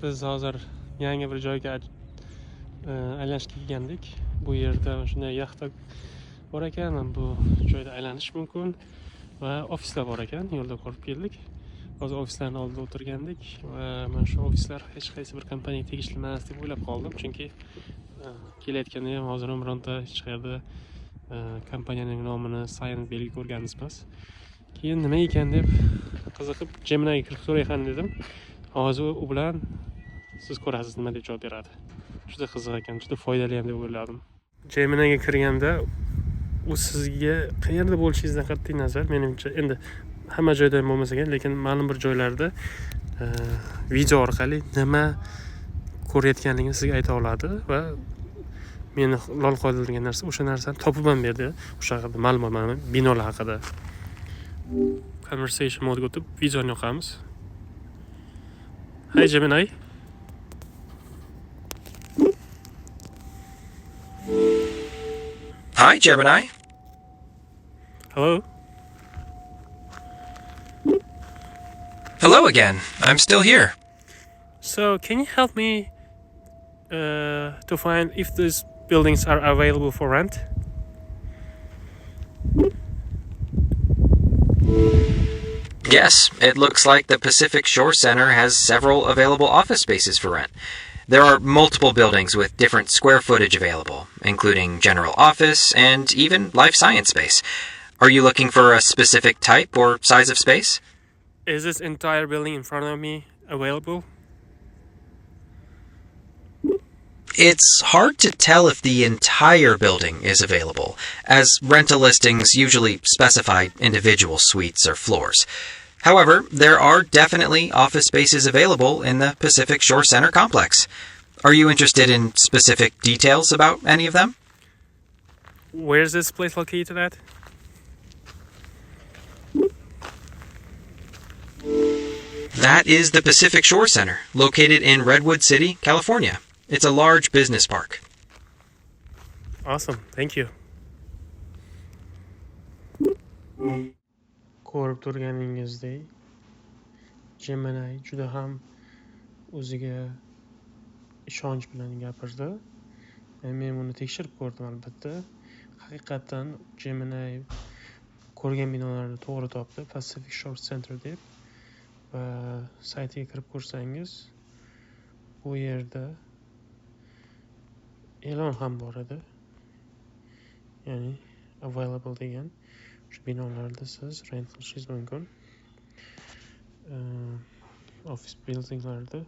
Biz hozir yangi bir joyga aylanishga kelgandik. Bu yerda shunday yaxta bor ekan, bu joyda aylanish mumkin va ofislar bor ekan. Yo'lda ko'rib keldik. Hozir ofislarning oldida o'tirgandik va mana shu ofislar hech qaysi bir kompaniyaga tegishli emas deb o'ylab qoldim, chunki kelayotganda ham hozir ham bironta hech qayerda kompaniyaning nomini sayin belgi ko'rganimiz emas. Keyin nima ekan deb qiziqib Gemini'ga kirib so'rayman dedim. Hozir u bilan siz ko'rasiz nima deb javob beradi. Juda qiziq ekan, juda foydali ham deb o'yladim. Gemini'ga kirganda u sizga qayerda bo'lishingizdan qat'iy nazar, menimcha endi hamma joyda ham bo'lmasa kerak, lekin ma'lum bir joylarda video orqali nima ko'rayotganligini sizga ayta oladi va meni lol qoldirgan narsa o'sha narsani topib ham berdi. O'sha haqida ma'lumotlarni, binolar haqida. Conversation modga o'tib videoni yoqamiz. Hi Gemini. Hi, Gemini. Hello. Hello again. I'm still here. So, can you help me to find if these buildings are available for rent? Yes, it looks like the Pacific Shore Center has several available office spaces for rent. There are multiple buildings with different square footage available, including general office and even life science space. Are you looking for a specific type or size of space? Is this entire building in front of me available? It's hard to tell if the entire building is available, as rental listings usually specify individual suites or floors. However, there are definitely office spaces available in the Pacific Shore Center complex. Are you interested in specific details about any of them? Where's this place located at? That is the Pacific Shore Center, located in Redwood City, California. It's a large business park. Awesome, thank you. Ko'rib turganingizdek, Gemini juda ham o'ziga ishonch bilan gapirdi. Men buni tekshirib ko'rdim albatta. Haqiqatan Gemini ko'rgan binolarni to'g'ri topdi, Pacific Shore Center deb. Va saytiga kirib ko'rsangiz, bu yerda e'lon ham bor edi. Ya'ni available degan shu binolarda siz rent qilishingiz mumkin. Office buildinglarda